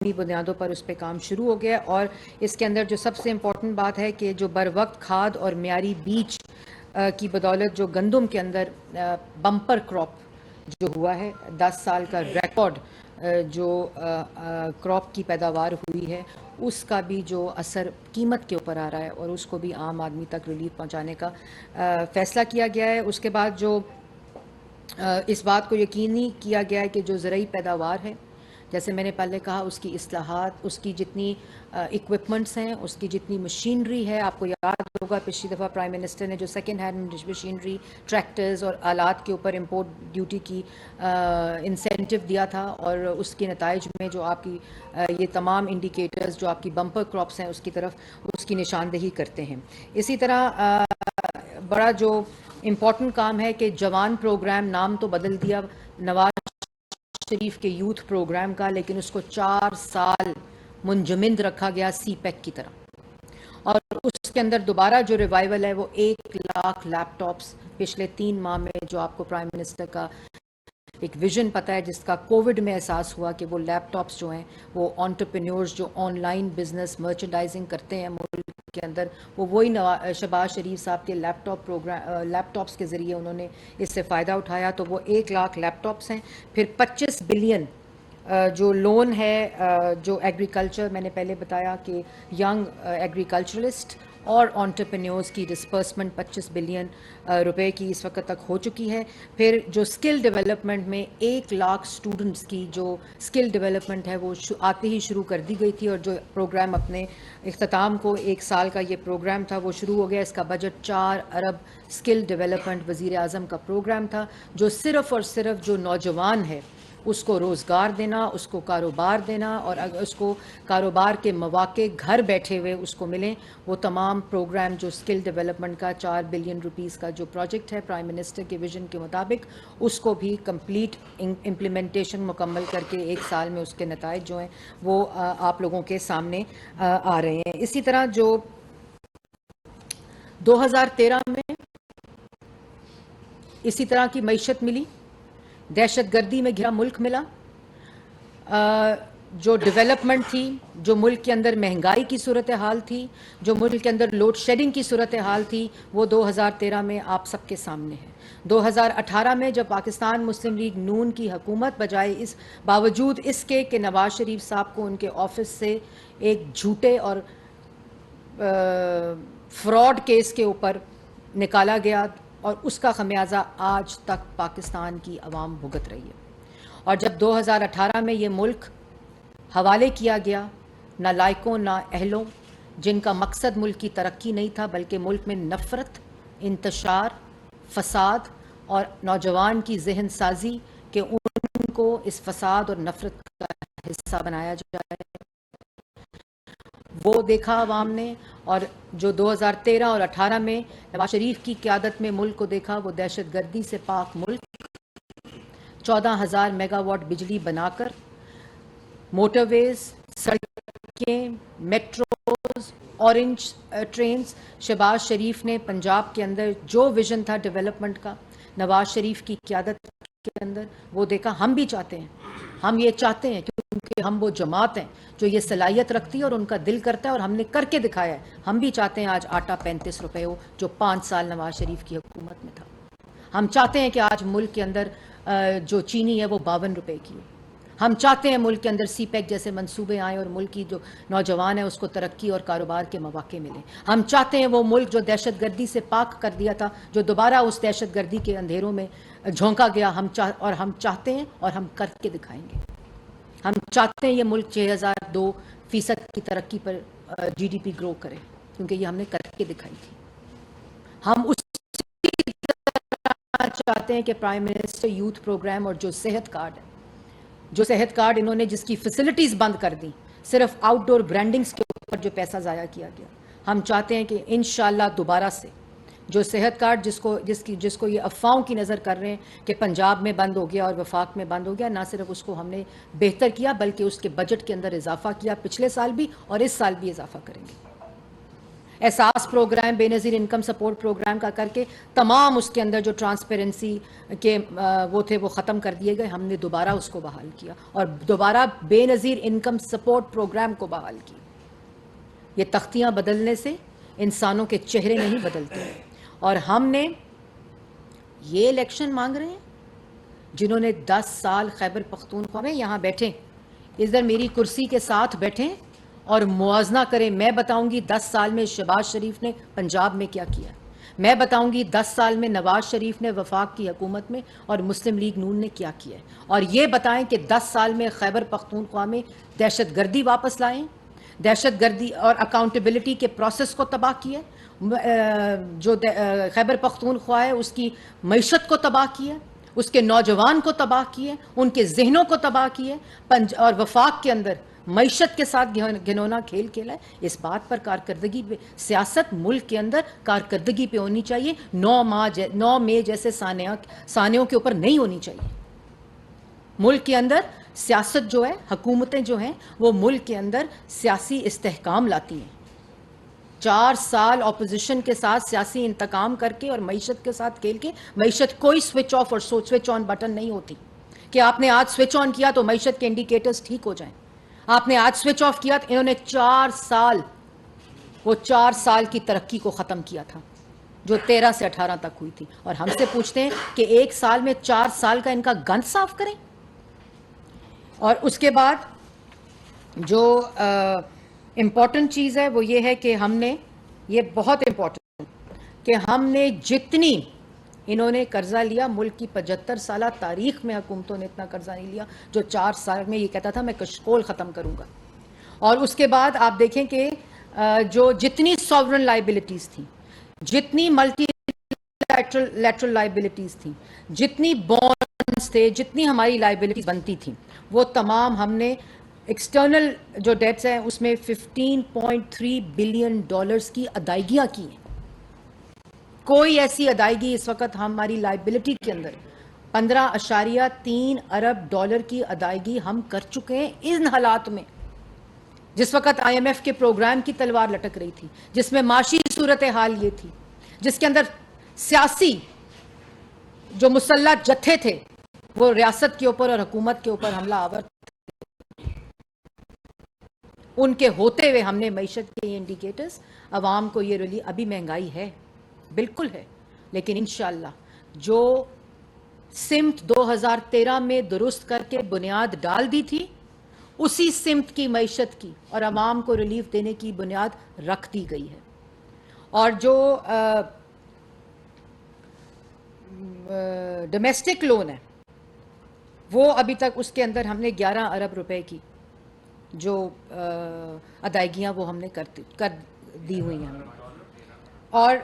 بنیادوں پر اس پہ کام شروع ہو گیا ہے، اور اس کے اندر جو سب سے امپورٹنٹ بات ہے کہ جو بر وقت کھاد اور معیاری بیج کی بدولت جو گندم کے اندر بمپر کراپ جو ہوا ہے، 10 سال کا ریکارڈ جو کراپ کی پیداوار ہوئی ہے، اس کا بھی جو اثر قیمت کے اوپر آ رہا ہے اور اس کو بھی عام آدمی تک ریلیف پہنچانے کا فیصلہ کیا گیا ہے۔ اس کے بعد جو اس بات کو یقینی کیا گیا ہے کہ جو زرعی پیداوار ہے، جیسے میں نے پہلے کہا، اس کی اصلاحات، اس کی جتنی اکوپمنٹس ہیں، اس کی جتنی مشینری ہے، آپ کو یاد ہوگا پچھلی دفعہ پرائم منسٹر نے جو سیکنڈ ہینڈ مشینری، ٹریکٹرز اور آلات کے اوپر امپورٹ ڈیوٹی کی انسینٹو دیا تھا، اور اس کے نتائج میں جو آپ کی یہ تمام انڈیکیٹرز جو آپ کی بمپر کراپس ہیں اس کی طرف اس کی نشاندہی کرتے ہیں۔ اسی طرح بڑا جو امپورٹنٹ کام ہے کہ جوان پروگرام، نام تو بدل دیا نواز شریف کے یوتھ پروگرام کا، لیکن اس کو 4 سال منجمد رکھا گیا سی پیک کی طرح، اور اس کے اندر دوبارہ جو ریوائول ہے وہ 1 لاکھ لیپ ٹاپس پچھلے 3 ماہ میں، جو آپ کو پرائم منسٹر کا ایک ویژن پتہ ہے جس کا کووڈ میں احساس ہوا کہ وہ لیپ ٹاپس جو ہیں وہ انٹرپرینیورز جو آن لائن بزنس مرچنڈائزنگ کرتے ہیں ملک کے اندر، وہ وہی شہباز شریف صاحب کے لیپ ٹاپس کے ذریعے انہوں نے اس سے فائدہ اٹھایا، تو وہ 1 لاکھ لیپ ٹاپس ہیں۔ پھر 25 بلین جو لون ہے جو ایگریکلچر، میں نے پہلے بتایا کہ ینگ ایگریکلچرلسٹ اور انٹرپرینیورز کی ڈسپرسمنٹ 25 بلین روپے کی اس وقت تک ہو چکی ہے۔ پھر جو اسکل ڈیولپمنٹ میں 1 لاکھ اسٹوڈنٹس کی جو اسکل ڈیولپمنٹ ہے وہ آتے ہی شروع کر دی گئی تھی، اور جو پروگرام اپنے اختتام کو 1 سال کا یہ پروگرام تھا وہ شروع ہو گیا۔ اس کا بجٹ 4 ارب اسکل ڈیولپمنٹ وزیر اعظم کا پروگرام تھا، جو صرف اور صرف جو نوجوان ہے اس کو روزگار دینا، اس کو کاروبار دینا، اور اگر اس کو کاروبار کے مواقع گھر بیٹھے ہوئے اس کو ملیں، وہ تمام پروگرام جو اسکل ڈیولپمنٹ کا 4 بلین روپیز کا جو پروجیکٹ ہے پرائم منسٹر کے ویژن کے مطابق، اس کو بھی کمپلیٹ امپلیمنٹیشن مکمل کر کے 1 سال میں اس کے نتائج جو ہیں وہ آپ لوگوں کے سامنے آ رہے ہیں۔ اسی طرح جو 2013 میں اسی طرح کی معیشت ملی، دہشت گردی میں گھرا ملک ملا، جو ڈیولپمنٹ تھی، جو ملک کے اندر مہنگائی کی صورتحال تھی، جو ملک کے اندر لوڈ شیڈنگ کی صورتحال تھی، وہ 2013 میں آپ سب کے سامنے ہے۔ 2018 میں جب پاکستان مسلم لیگ نون کی حکومت بجائے اس باوجود اس کے کہ نواز شریف صاحب کو ان کے آفس سے ایک جھوٹے اور فراڈ کیس کے اوپر نکالا گیا، اور اس کا خمیازہ آج تک پاکستان کی عوام بھگت رہی ہے۔ اور جب 2018 میں یہ ملک حوالے کیا گیا نالائقوں، نااہلوں، جن کا مقصد ملک کی ترقی نہیں تھا بلکہ ملک میں نفرت، انتشار، فساد اور نوجوان کی ذہن سازی کہ ان کو اس فساد اور نفرت کا حصہ بنایا جائے، وہ دیکھا عوام نے۔ اور جو 2013 اور 18 میں نواز شریف کی قیادت میں ملک کو دیکھا، وہ دہشت گردی سے پاک ملک 14,000 میگا واٹ بجلی بنا کر موٹر ویز، سڑکیں، میٹروز، اورنج ٹرینز، شہباز شریف نے پنجاب کے اندر جو ویژن تھا ڈیولپمنٹ کا نواز شریف کی قیادت کے اندر، وہ دیکھا۔ ہم بھی چاہتے ہیں، ہم یہ چاہتے ہیں کیونکہ ہم وہ جماعت ہیں جو یہ صلاحیت رکھتی ہے اور ان کا دل کرتا ہے، اور ہم نے کر کے دکھایا ہے۔ ہم بھی چاہتے ہیں آج آٹا 35 روپے ہو، جو 5 سال نواز شریف کی حکومت میں تھا۔ ہم چاہتے ہیں کہ آج ملک کے اندر جو چینی ہے وہ 52 روپے کی ہو۔ ہم چاہتے ہیں ملک کے اندر سی پیک جیسے منصوبے آئیں اور ملک کی جو نوجوان ہے اس کو ترقی اور کاروبار کے مواقع ملیں۔ ہم چاہتے ہیں وہ ملک جو دہشت گردی سے پاک کر دیا تھا، جو دوبارہ اس دہشت گردی کے اندھیروں میں جھونکا گیا، ہم چاہتے ہیں اور ہم کر کے دکھائیں گے۔ ہم چاہتے ہیں یہ ملک 6,002% کی ترقی پر جی ڈی پی گرو کرے، کیونکہ یہ ہم نے کر کے دکھائی تھی۔ ہم اس چاہتے ہیں کہ پرائم منسٹر یوتھ پروگرام اور جو صحت کارڈ ہے، جو صحت کارڈ انہوں نے جس کی فیسلٹیز بند کر دیں، صرف آؤٹ ڈور برانڈنگز کے اوپر جو پیسہ ضائع کیا گیا، ہم چاہتے ہیں کہ انشاءاللہ دوبارہ سے جو صحت کارڈ جس کو یہ افواہوں کی نظر کر رہے ہیں کہ پنجاب میں بند ہو گیا اور وفاق میں بند ہو گیا، نہ صرف اس کو ہم نے بہتر کیا بلکہ اس کے بجٹ کے اندر اضافہ کیا، پچھلے سال بھی اور اس سال بھی اضافہ کریں گے۔ احساس پروگرام، بے نظیر انکم سپورٹ پروگرام کا کر کے تمام اس کے اندر جو ٹرانسپیرنسی کے وہ تھے وہ ختم کر دیے گئے. ہم نے دوبارہ اس کو بحال کیا اور دوبارہ بے نظیر انکم سپورٹ پروگرام کو بحال کیا. یہ تختیاں بدلنے سے انسانوں کے چہرے نہیں بدلتے. اور ہم نے یہ الیکشن مانگ رہے ہیں جنہوں نے 10 سال خیبر پختونخوا میں یہاں بیٹھیں، ادھر میری کرسی کے ساتھ بیٹھیں اور موازنہ کریں. میں بتاؤں گی 10 سال میں شہباز شریف نے پنجاب میں کیا کیا، میں بتاؤں گی 10 سال میں نواز شریف نے وفاق کی حکومت میں اور مسلم لیگ نون نے کیا کیا ہے. اور یہ بتائیں کہ 10 سال میں خیبر پختونخوا میں دہشت گردی واپس لائیں، دہشت گردی اور اکاؤنٹیبلٹی کے پروسیس کو تباہ کیا، جو خیبر پختونخوا ہے اس کی معیشت کو تباہ کیا، اس کے نوجوان کو تباہ کیے، ان کے ذہنوں کو تباہ کیے، اور وفاق کے اندر معیشت کے ساتھ گھنونا کھیل کھیلا ہے. اس بات پر کارکردگی پہ سیاست ملک کے اندر کارکردگی پہ ہونی چاہیے. 9 مئی جیسے سانحوں کے اوپر نہیں ہونی چاہیے. ملک کے اندر سیاست جو ہے، حکومتیں جو ہیں وہ ملک کے اندر سیاسی استحکام لاتی ہیں. 4 سال اپوزیشن کے ساتھ سیاسی انتقام کر کے اور معیشت کے ساتھ کھیل کے، معیشت کوئی سوئچ آف اور سوئچ آن بٹن نہیں ہوتی کہ آپ نے آج سوئچ آن کیا تو معیشت کے انڈیکیٹرز ٹھیک ہو جائیں. آپ نے آج سوئچ آف کیا تو انہوں نے 4 سال کی ترقی کو ختم کیا تھا جو 13 سے 18 تک ہوئی تھی. اور ہم سے پوچھتے ہیں کہ 1 سال میں 4 سال کا ان کا گند صاف کریں. اور اس کے بعد جو امپورٹنٹ چیز ہے وہ یہ ہے کہ ہم نے، یہ بہت امپورٹنٹ کہ ہم نے جتنی انہوں نے قرضہ لیا، ملک کی 75 سالہ تاریخ میں حکومتوں نے اتنا قرضہ نہیں لیا جو 4 سال میں یہ کہتا تھا میں کشکول ختم کروں گا. اور اس کے بعد آپ دیکھیں کہ جو جتنی سوورن لائبلٹیز تھیں، جتنی ملٹی لیٹرل لائبلٹیز تھیں، جتنی بونڈز تھے، جتنی ہماری لائبلٹیز بنتی تھیں، وہ تمام ہم نے ایکسٹرنل جو ڈیٹس ہیں اس میں $15.3 بلین کی ادائیگیاں کی ہیں. کوئی ایسی ادائیگی اس وقت ہماری لائبلٹی کے اندر $15.3 ارب کی ادائیگی ہم کر چکے ہیں ان حالات میں جس وقت IMF کے پروگرام کی تلوار لٹک رہی تھی، جس میں معاشی صورتحال یہ تھی، جس کے اندر سیاسی جو مسلح جتھے تھے وہ ریاست کے اوپر اور حکومت کے اوپر حملہ آور ان کے ہوتے ہوئے ہم نے معیشت کے انڈیکیٹرز عوام کو یہ ریلی ابھی مہنگائی ہے، بالکل ہے، لیکن انشاءاللہ جو سمت 2013 میں درست کر کے بنیاد ڈال دی تھی اسی سمت کی معیشت کی اور عوام کو ریلیف دینے کی بنیاد رکھ دی گئی ہے. اور جو ڈومیسٹک لون ہے وہ ابھی تک اس کے اندر ہم نے 11 ارب روپے کی جو ادائیگیاں وہ ہم نے کر دی ہوئی ہیں، اور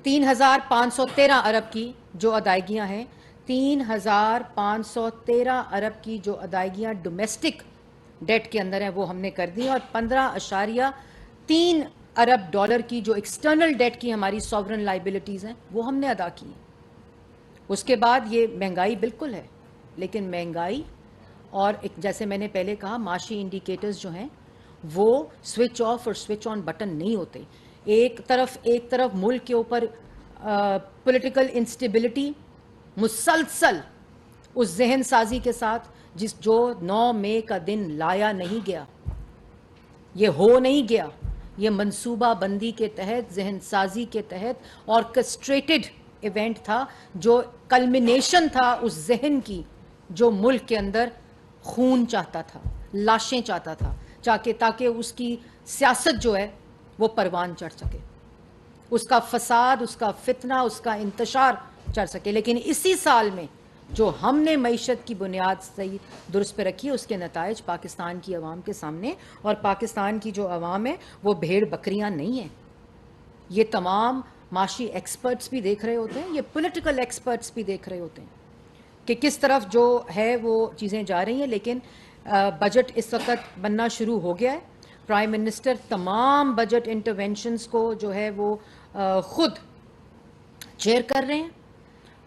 3,513 ارب کی جو ادائیگیاں ہیں، 3,513 ارب کی جو ادائیگیاں ڈومیسٹک ڈیٹ کے اندر ہیں وہ ہم نے کر دی، اور 15.3 ارب ڈالر کی جو ایکسٹرنل ڈیٹ کی ہماری سوورن لائبلٹیز ہیں وہ ہم نے ادا کی ہیں. اس کے بعد یہ مہنگائی بالکل ہے، لیکن مہنگائی اور جیسے میں نے پہلے کہا معاشی انڈیکیٹرز جو ہیں وہ سوئچ آف اور سوئچ آن بٹن نہیں ہوتے. ایک طرف ملک کے اوپر پولیٹیکل انسٹیبلٹی مسلسل اس ذہن سازی کے ساتھ جو 9 مئی کا دن لایا نہیں گیا، یہ ہو نہیں گیا، یہ منصوبہ بندی کے تحت، ذہن سازی کے تحت آرکسٹریٹڈ ایونٹ تھا جو کلمینیشن تھا اس ذہن کی جو ملک کے اندر خون چاہتا تھا، لاشیں چاہتا تھا، تاکہ اس کی سیاست جو ہے وہ پروان چڑھ سکے، اس کا فساد، اس کا فتنہ، اس کا انتشار چڑھ سکے. لیکن اسی سال میں جو ہم نے معیشت کی بنیاد صحیح درست پہ رکھی ہے اس کے نتائج پاکستان کی عوام کے سامنے، اور پاکستان کی جو عوام ہے وہ بھیڑ بکریاں نہیں ہیں. یہ تمام معاشی ایکسپرٹس بھی دیکھ رہے ہوتے ہیں، یہ پولیٹیکل ایکسپرٹس بھی دیکھ رہے ہوتے ہیں کہ کس طرف جو ہے وہ چیزیں جا رہی ہیں. لیکن بجٹ اس وقت بننا شروع ہو گیا ہے. پرائم منسٹر تمام بجٹ انٹرونشنز کو جو ہے وہ خود چیئر کر رہے ہیں،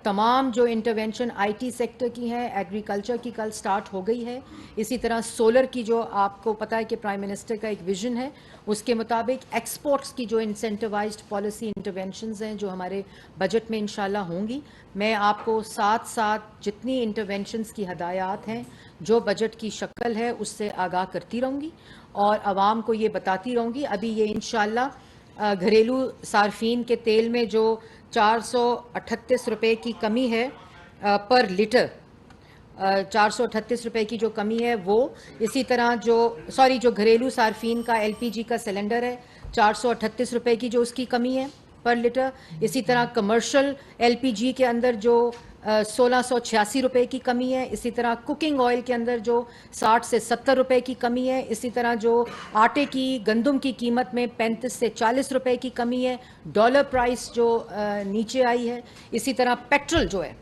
تمام جو انٹرونشن آئی ٹی سیکٹر کی ہیں، ایگریکلچر کی کل سٹارٹ ہو گئی ہے. اسی طرح سولر کی جو آپ کو پتہ ہے کہ پرائم منسٹر کا ایک ویژن ہے، اس کے مطابق ایکسپورٹس کی جو انسینٹیوائزڈ پالیسی انٹرونشنز ہیں جو ہمارے بجٹ میں انشاءاللہ ہوں گی. میں آپ کو ساتھ ساتھ جتنی انٹرونشنز کی ہدایات ہیں جو بجٹ کی شکل ہے اس سے آگاہ کرتی رہوں گی اور عوام کو یہ بتاتی رہوں گی. ابھی یہ انشاءاللہ گھریلو صارفین کے تیل میں جو 438 روپے کی کمی ہے پر لیٹر، 438 روپے کی جو کمی ہے وہ، اسی طرح جو گھریلو صارفین کا ایل پی جی کا سلنڈر ہے 438 روپے کی جو اس کی کمی ہے پر لیٹر. اسی طرح کمرشل ایل پی جی کے اندر جو 1686 روپے کی کمی ہے. اسی طرح کوکنگ آئل کے اندر جو 60 سے 70 روپے کی کمی ہے. اسی طرح جو آٹے کی گندم کی قیمت میں 35 سے 40 روپے کی کمی ہے. ڈالر پرائس جو نیچے آئی ہے. اسی طرح پیٹرول جو ہے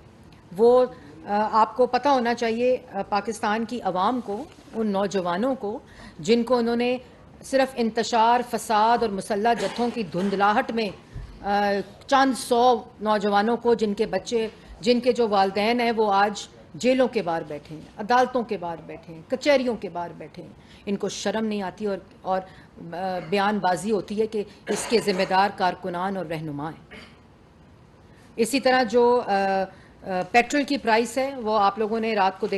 وہ آپ کو پتہ ہونا چاہیے پاکستان کی عوام کو، ان نوجوانوں کو جن کو انہوں نے صرف انتشار فساد اور مسلح جتھوں کی دھندلاہٹ میں چند سو نوجوانوں کو جن کے جو والدین ہیں وہ آج جیلوں کے باہر بیٹھے ہیں، عدالتوں کے باہر بیٹھے ہیں، کچہریوں کے باہر بیٹھے ہیں. ان کو شرم نہیں آتی اور بیان بازی ہوتی ہے کہ اس کے ذمہ دار کارکنان اور رہنما ہیں. اسی طرح جو پیٹرول کی پرائس ہے وہ آپ لوگوں نے رات کو دیکھا